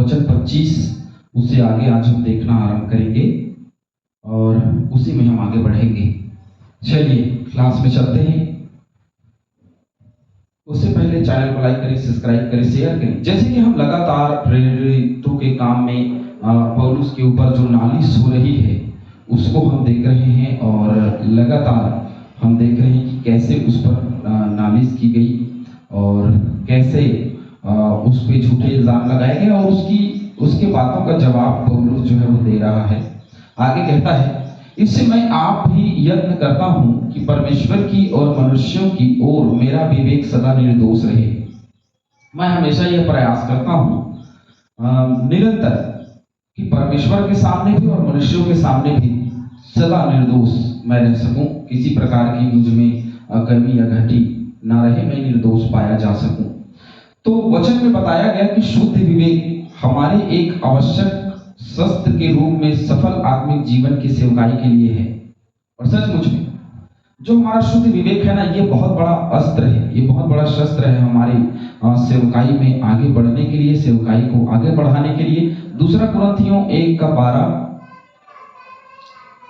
वचन 25 उससे आगे आज हम देखना आरंभ करेंगे और उसी में हम आगे बढ़ेंगे। चलिए क्लास में चलते हैं। उससे पहले चैनल को लाइक करें, सब्सक्राइब करें, शेयर करें। जैसे कि हम लगातार प्रेरितों के काम में पौलुस के ऊपर जो नालिश हो रही है उसको हम देख रहे हैं और लगातार हम देख रहे हैं कि कैसे उस पर नालिश की गई और कैसे उस पे झूठे इल्जाम लगाए गए और उसके बातों का जवाब पौलुस जो है वो दे रहा है। आगे कहता है, इससे मैं आप भी यत्न करता हूं कि परमेश्वर की और मनुष्यों की ओर मेरा विवेक सदा निर्दोष रहे। मैं हमेशा यह प्रयास करता हूं निरंतर कि परमेश्वर के सामने भी और मनुष्यों के सामने भी सदा निर्दोष मैं रह सकूं, किसी प्रकार की मुझ में कमी या घटी ना रहे, मैं निर्दोष पाया जा सकूं। तो वचन में बताया गया कि शुद्ध विवेक हमारे एक आवश्यक शस्त्र के रूप में सफल आत्मिक जीवन की सेवकाई के लिए है। और सचमुच में जो हमारा शुद्ध विवेक है ना, ये बहुत बड़ा अस्त्र है, ये बहुत बड़ा शस्त्र है हमारी सेवकाई में आगे बढ़ने के लिए, सेवकाई को आगे बढ़ाने के लिए। दूसरा कुरिन्थियों 1:12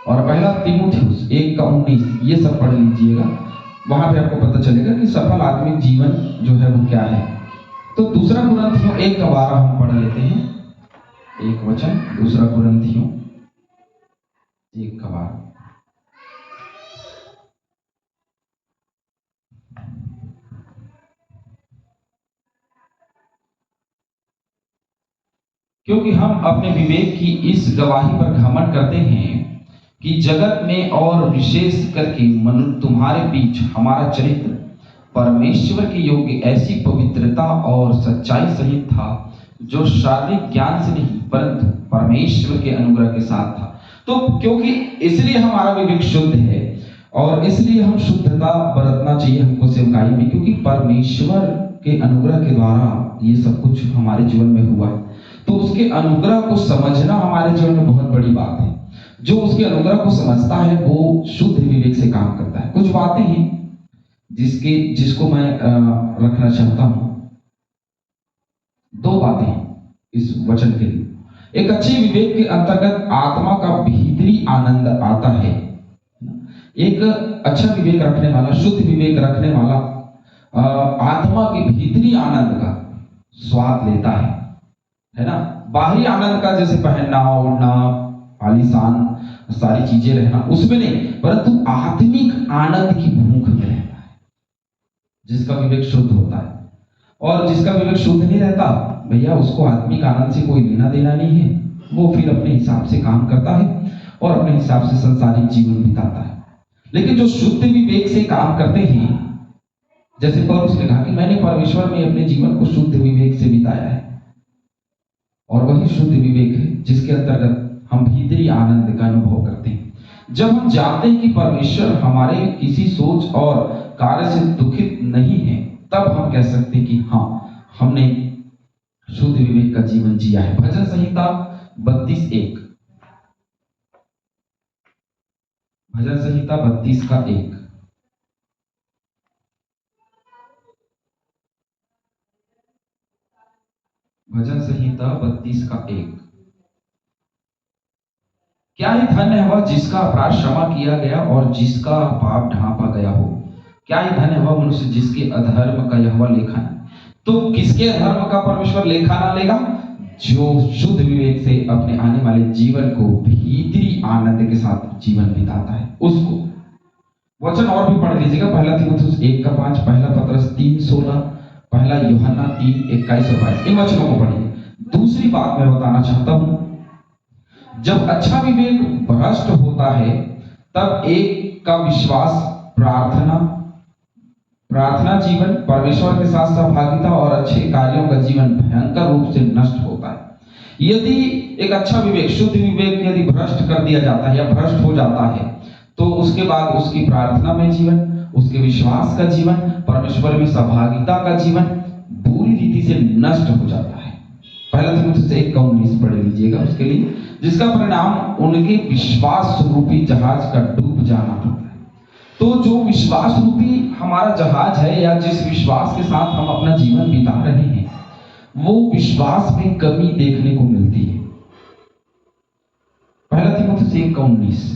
और पहला तीमुथियुस 1:19 ये सब पढ़ लीजिएगा, वहां पे आपको पता चलेगा कि सफल आत्मिक जीवन जो है वो क्या है। तो दूसरा कुरिन्थियों 1:12 हम पढ़ लेते हैं, एक वचन, दूसरा कुरिन्थियों 1:12। क्योंकि हम अपने विवेक की इस गवाही पर घमंड करते हैं कि जगत में और विशेष करके तुम्हारे बीच हमारा चरित्र परमेश्वर के योग्य ऐसी पवित्रता और सच्चाई सहित था जो शारीरिक ज्ञान से नहीं परंतु परमेश्वर के अनुग्रह के साथ था। तो क्योंकि इसलिए हमारा विवेक शुद्ध है और इसलिए हम शुद्धता बरतना चाहिए हमको सेवकाई में, क्योंकि परमेश्वर के अनुग्रह के द्वारा ये सब कुछ हमारे जीवन में हुआ है। तो उसके अनुग्रह को समझना हमारे जीवन में बहुत बड़ी बात है। जो उसके अनुग्रह को समझता है वो शुद्ध विवेक से काम करता है। कुछ बातें हैं जिसको मैं रखना चाहता हूं। दो बातें इस वचन के लिए। एक अच्छे विवेक के अंतर्गत आत्मा का भीतरी आनंद आता है। एक अच्छा विवेक रखने वाला, शुद्ध विवेक रखने वाला आत्मा के भीतरी आनंद का स्वाद लेता है ना। बाहरी आनंद का जैसे पहनना ओढ़ना आलीशान सारी चीजें रहना उसमें नहीं, परंतु आत्मिक आनंद की भूख में रहता है जिसका विवेक शुद्ध होता है। और जिसका विवेक शुद्ध नहीं रहता भैया, उसको आत्मिक आनंद से कोई लेना देना नहीं है। वो फिर अपने हिसाब से काम करता है और अपने हिसाब से संसारिक जीवन बिताता है। लेकिन जो शुद्ध विवेक से काम करते हैं, जैसे पौलुस ने कहा कि मैंने परमेश्वर में अपने जीवन को शुद्ध विवेक से बिताया है, और वही शुद्ध विवेक है जिसके अंतर्गत हम भीतरी आनंद का अनुभव करते हैं। जब हम जानते हैं कि परमेश्वर हमारे किसी सोच और कार्य से दुखित नहीं है, तब हम कह सकते हैं कि हाँ, हमने शुद्ध विवेक का जीवन जिया है। भजन संहिता 32:1, भजन संहिता 32:1। भजन संहिता 32:1। क्या ही धन्य है वह जिसका अपराध क्षमा किया गया और जिसका पाप ढांपा गया हो। क्या ही धन्य है वह मनुष्य जिसके अधर्म का यहोवा लेखा न। तो किसके अधर्म का परमेश्वर लेखा ना लेगा? जो शुद्ध विवेक से अपने आने वाले जीवन को भीतरी आनंद के साथ जीवन बिताता है उसको। वचन और भी पढ़ लीजिएगा, पहला तीमुथियुस 1:5, पहला पतरस 3:16, पहला यूहन्ना 3:21 और 22। इन वचनों को पढ़िए। दूसरी बात मैं बताना चाहता हूं, जब अच्छा विवेक भ्रष्ट होता है तब एक का विश्वास, प्रार्थना जीवन, परमेश्वर के साथ सहभागिता और अच्छे कार्यों का जीवन भयंकर रूप से नष्ट होता है। यदि एक अच्छा विवेक, शुद्ध विवेक यदि भ्रष्ट कर दिया जाता है या भ्रष्ट हो जाता है, तो उसके बाद उसकी प्रार्थना में जीवन, उसके विश्वास का जीवन, परमेश्वर में सहभागिता का जीवन बुरी रीति से नष्ट हो जाता है। पहला तीमुथियुस 1:19 पढ़ लीजिएगा उसके लिए, जिसका परिणाम उनके विश्वास रूपी जहाज का डूब जाना होता है। तो जो विश्वास रूपी हमारा जहाज है या जिस विश्वास के साथ हम अपना जीवन बिता रहे हैं, वो विश्वास में कमी देखने को मिलती है। पहला तीमुथियुस 1:19।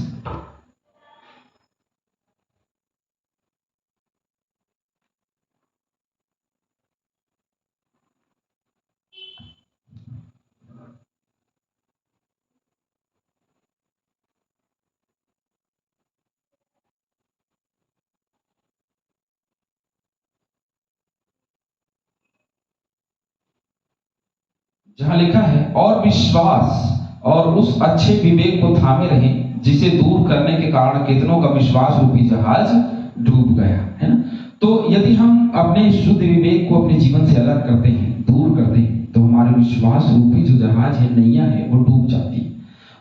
जहां लिखा है और विश्वास और उस अच्छे विवेक को थामे रहें जिसे दूर करने के कारण कितनों का विश्वास रूपी जहाज डूब गया, है ना। तो यदि हम अपने शुद्ध विवेक को अपने जीवन से अलग करते हैं, दूर करते हैं, तो हमारे विश्वास रूपी जो जहाज है, नैया है, वो डूब जाती है।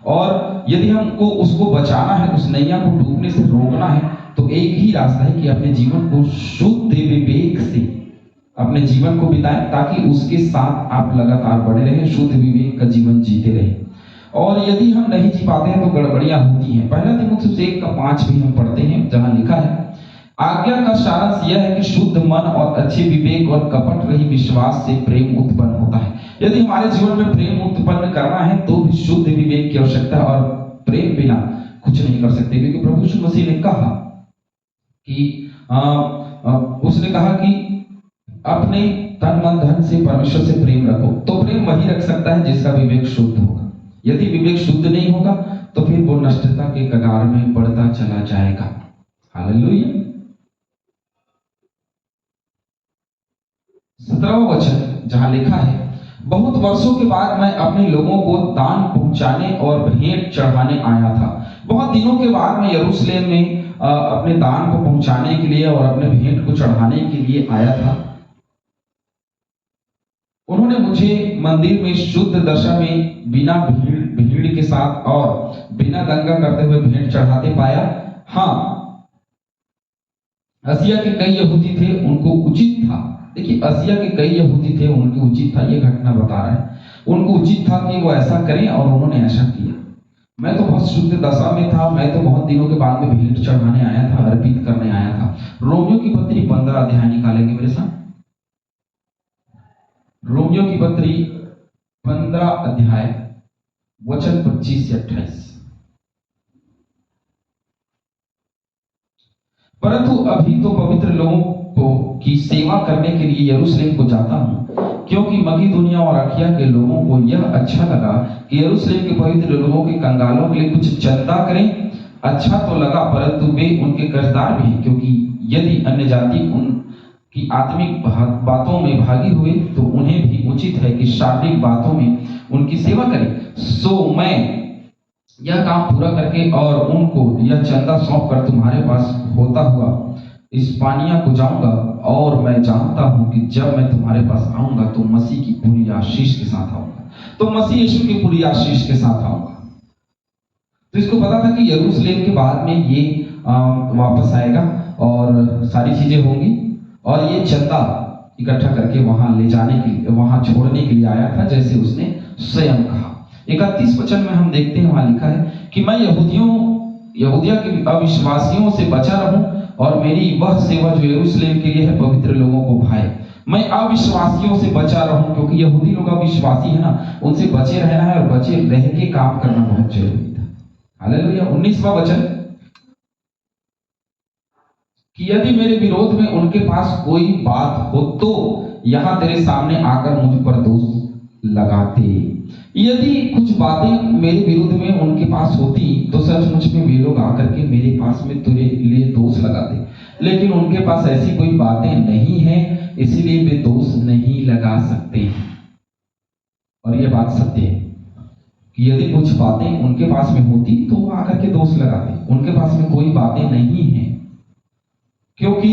और यदि हमको उसको बचाना है, उस नैया को डूबने से रोकना है, तो एक ही रास्ता है कि अपने जीवन को शुद्ध विवेक से अपने जीवन को बिताएं, ताकि उसके साथ आप लगातार बढ़े रहें, शुद्ध विवेक का जीवन जीते रहें। और यदि हम नहीं जी पाते हैं तो गड़बड़ियां होती हैं। पहला तीमुथियुस 1:5 भी हम पढ़ते हैं, जहां लिखा है आज्ञा का सारांश यह है कि शुद्ध मन और अच्छे विवेक और कपट रहित विश्वास से प्रेम उत्पन्न होता है। यदि हमारे जीवन में प्रेम उत्पन्न करना है तो भी शुद्ध विवेक की आवश्यकता, और प्रेम बिना कुछ नहीं कर सकते। क्योंकि प्रभु यीशु मसीह ने कहा कि उसने कहा कि अपने तन मन धन से परमेश्वर से प्रेम रखो। तो प्रेम वही रख सकता है जिसका विवेक शुद्ध होगा। यदि विवेक शुद्ध नहीं होगा तो फिर वो नष्टता के कगार में बढ़ता चला जाएगा। हालेलुया। 17वां वचन जहां लिखा है बहुत वर्षों के बाद मैं अपने लोगों को दान पहुंचाने और भेंट चढ़ाने आया था। बहुत दिनों के बाद मैं यरूशलेम में अपने दान को पहुंचाने के लिए और अपने भेंट को चढ़ाने के लिए आया था। उन्होंने मुझे मंदिर में शुद्ध दशा में बिना भीड़ के साथ और बिना दंगा करते हुए भेंट चढ़ाते पाया। हाँ, आसिया के कई यहूदी थे, उनको उचित था। देखिए, आसिया के कई यहूदी थे, उनको उचित था, ये घटना बता रहा है, उनको उचित था कि वो ऐसा करें, और उन्होंने ऐसा किया। मैं तो बहुत शुद्ध दशा में था, मैं तो बहुत दिनों के बाद में भेंट चढ़ाने आया था, अर्पित करने आया था। रोमियो की पत्री 15 अध्याय निकालेंगे मेरे साथ। रोमियो की पत्री 15 अध्याय वचन 25 से 28। परंतु अभी तो पवित्र लोगों को की सेवा करने के लिए यरूशलेम को जाता हूं, क्योंकि मकीदुनिया और अखिया के लोगों को यह अच्छा लगा कि यरूशलेम के पवित्र लोगों के कंगालों के लिए कुछ चंदा करें। अच्छा तो लगा, परंतु वे उनके कर्जदार भी हैं, क्योंकि यदि अन्य जाति उनकी आत्मिक बातों में भागी हुए तो उन्हें भी उचित है कि शारीरिक बातों में उनकी सेवा करें। सो मैं यह काम पूरा करके और उनको यह चंदा सौंप कर तुम्हारे पास होता हुआ इस्पानिया को जाऊंगा, और मैं जानता हूं कि जब मैं तुम्हारे पास आऊंगा तो मसीह की पूरी आशीष के साथ आऊंगा। तो मसीह यीशु की पूरी आशीष के साथ आऊंगा। तो इसको पता था कि यरूशलेम के बाद में ये वापस आएगा और सारी चीजें होंगी, और ये चंदा इकट्ठा करके वहां ले जाने के लिए, वहां छोड़ने के लिए आया था, जैसे उसने स्वयं कहा। 31 वचन में हम देखते हैं, वहां लिखा है कि मैं यहूदिया के अविश्वासियों से बचा रहूं, और मेरी वह सेवा जो यरूशलेम के लिए है पवित्र लोगों को भाए। मैं अविश्वासियों से बचा रहूं, क्योंकि यहूदी लोग अविश्वासी है ना, उनसे बचे रहना है, और बचे रह के काम करना बहुत जरूरी था। हालेलुया। 19वां वचन कि यदि मेरे विरोध में उनके पास कोई बात हो तो यहां तेरे सामने आकर मुझ पर दोष लगाते। यदि कुछ बातें मेरे विरुद्ध में उनके पास होती तो सचमुच में वे लोग आकर के मेरे पास में तेरे लिए दोष लगाते, लेकिन उनके पास ऐसी कोई बातें नहीं है, इसलिए वे दोष नहीं लगा सकते। और यह बात सत्य है कि यदि कुछ बातें उनके पास में होती तो वो आकर के दोष लगाते। उनके पास में कोई बातें नहीं है, क्योंकि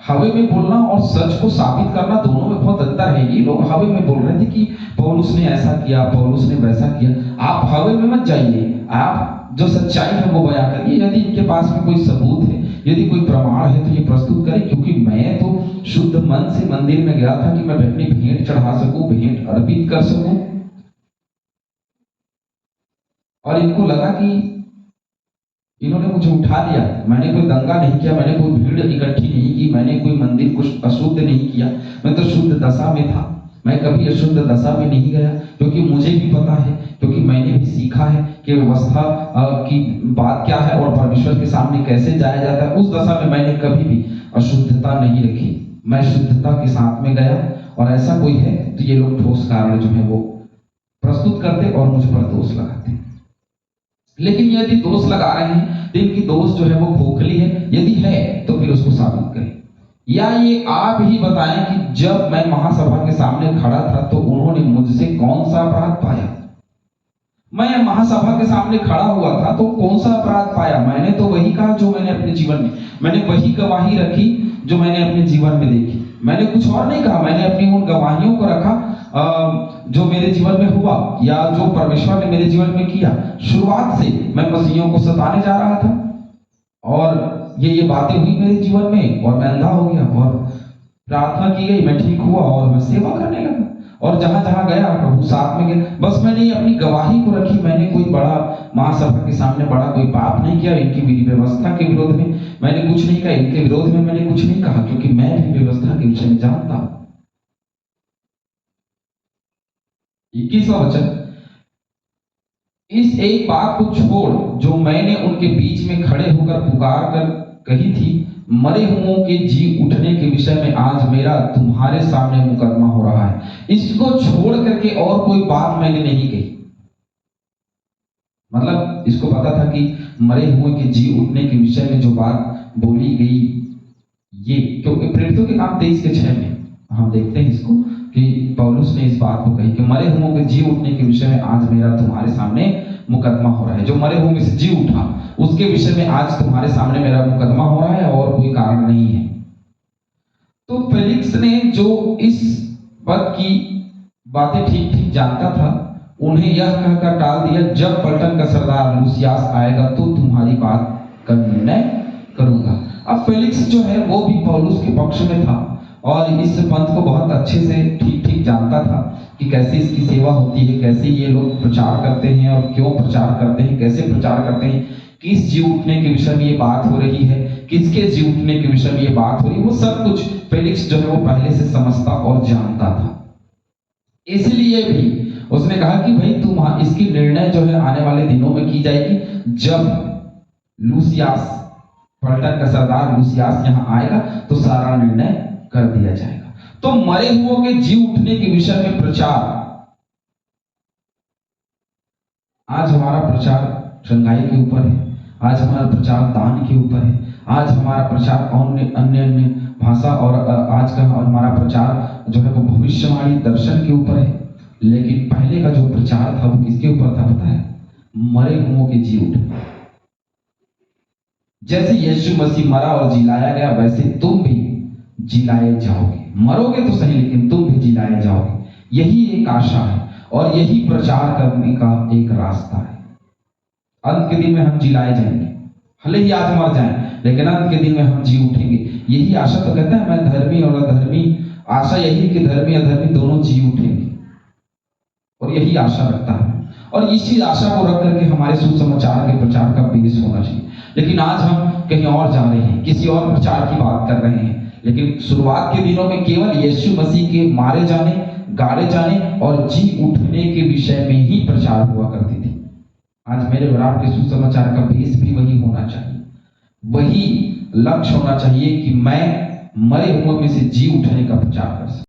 हवे में बोलना और सच को साबित करना दोनों में बहुत अंतर है। ये लोग हवे में बोल रहे थे कि पौलुस ने ऐसा किया, पौलुस ने वैसा किया। आप हवे में मत जाइए, आप जो सच्चाई है वो बयां करिए। यदि इनके पास में कोई सबूत है, यदि कोई प्रमाण है, तो ये प्रस्तुत करें, क्योंकि मैं तो शुद्ध मन से मंदिर में गया था कि मैं अपनी भेंट चढ़ा सकूं, भेंट अर्पित कर सकूं। और इनको लगा कि इन्होंने मुझे उठा लिया, मैंने कोई दंगा नहीं किया, मैंने कोई भीड़ इकट्ठी नहीं की, मैंने कोई मंदिर कुछ अशुद्ध नहीं किया, मैं तो शुद्ध दशा में था। मैं कभी अशुद्ध दशा में नहीं गया, क्योंकि मुझे भी पता है, क्योंकि मैंने भी सीखा है कि व्यवस्था की बात क्या है और परमेश्वर के सामने कैसे जाया जाता है। उस दशा में मैंने कभी भी अशुद्धता नहीं रखी, मैं शुद्धता के साथ में गया। और ऐसा कोई है तो ये लोग ठोस कारण जो है वो प्रस्तुत करते और मुझ पर दोष लगाते। लेकिन यदि दोष लगा रहे हैं तो इनकी दोष जो है वो खोखली है, यदि है तो फिर उसको साबित करें, या ये आप ही बताएं कि जब मैं महासभा के सामने खड़ा था तो उन्होंने मुझसे कौन सा अपराध पाया। मैं महासभा के सामने खड़ा हुआ था तो कौन सा अपराध पाया? मैंने तो वही कहा जो मैंने अपने जीवन में, मैंने वही गवाही रखी जो मैंने अपने जीवन में देखी। मैंने कुछ और नहीं कहा, मैंने अपनी उन गवाहियों को रखा जो मेरे जीवन में हुआ या जो परमेश्वर ने मेरे जीवन में किया। शुरुआत से मैं मसीहियों को सताने जा रहा था और ये बातें हुई मेरे जीवन में और मैं अंधा हो गया और प्रार्थना की गई, मैं ठीक हुआ और मैं सेवा करने लगा और जहां जहां गया प्रभु साथ में गया। बस मैंने ये अपनी गवाही को रखी, मैंने कोई बड़ा महासभा के सामने बड़ा कोई पाप नहीं किया। इनकी विधि व्यवस्था के विरोध में मैंने कुछ नहीं कहा, इनके विरोध में मैंने कुछ नहीं कहा, क्योंकि मैं भी व्यवस्था के विषय में जानता हूं। 21वां वचन, इस एक बात को छोड़ जो मैंने उनके बीच में खड़े होकर पुकार कर कही थी, मरे हुओं के जी उठने के विषय में आज मेरा तुम्हारे सामने मुकदमा हो रहा है। इसको छोड़ करके और कोई बात मैंने नहीं कही। मतलब इसको पता था कि मरे हुए के जी उठने के विषय में जो बात बोली गई, ये क्योंकि प्रेरितों के काम 23:6 में हम देखते हैं इसको कि पौलुस ने इस बात को कही कि मरे हुओं के जी उठने के विषय में आज मेरा तुम्हारे सामने मुकदमा हो रहा है। जो मरे हुए में से जी उठा उसके विषय में आज तुम्हारे सामने मेरा मुकदमा हो रहा है और कोई कारण नहीं है। तो फेलिक्स ने जो इस पद की बातें ठीक ठीक जानता था, उन्हें यह कहकर टाल दिया, जब पलटन का सरदार लूसियास आएगा तो तुम्हारी बात का निर्णय करूंगा। अब फेलिक्स जो है वो भी पौलुस के पक्ष में था और इस पंथ को बहुत अच्छे से ठीक ठीक जानता था कि कैसे इसकी सेवा होती है, कैसे ये लोग प्रचार करते हैं और क्यों प्रचार करते हैं, कैसे प्रचार करते हैं, किस जी उठने के विषय में ये बात हो रही है, किसके जी उठने के विषय में ये बात हो रही है, वो सब कुछ फेलिक्स जो है वो पहले से समझता और जानता था। इसलिए भी उसने कहा कि भाई तुम इसकी निर्णय जो है आने वाले दिनों में की जाएगी, जब लूसियास, पलटन का सरदार लूसियास यहाँ आएगा तो सारा निर्णय कर दिया जाएगा। तो मरे हुओं के जी उठने के विषय में प्रचार, आज हमारा प्रचार चंगाई के ऊपर है, आज हमारा प्रचार दान के ऊपर है, आज हमारा प्रचार अन्य भाषा और आज का हमारा प्रचार जो है वो भविष्यवाणी दर्शन के ऊपर है। लेकिन पहले का जो प्रचार था वो किसके ऊपर था पता है? मरे हुओं के जी उठने। जैसे यीशु मसीह मरा और जिलाया गया वैसे तुम भी जिलाए जाओगे। मरोगे तो सही लेकिन तुम भी जिलाए जाओगे। यही एक आशा है और यही प्रचार करने का एक रास्ता है। अंत के दिन में हम जिलाए जाएंगे, भले ही आज मर जाएं लेकिन अंत के दिन में हम जी उठेंगे। यही आशा तो कहता है मैं धर्मी और अधर्मी, आशा यही कि धर्मी अधर्मी दोनों जी उठेंगे और यही आशा रखता है और इसी आशा को रख करके हमारे सुसमाचार के प्रचार का बेस होना चाहिए। लेकिन आज हम कहीं और जा रहे हैं, किसी और प्रचार की बात कर रहे हैं। लेकिन शुरुआत के दिनों में केवल यीशु मसीह के मारे जाने, गाड़े जाने और जी उठने के विषय में ही प्रचार हुआ करती थी। आज मेरे और आपके सुसमाचार का बेस भी वही होना चाहिए, वही लक्ष्य होना चाहिए कि मैं मरे हुए में से जी उठने का प्रचार कर सकूं।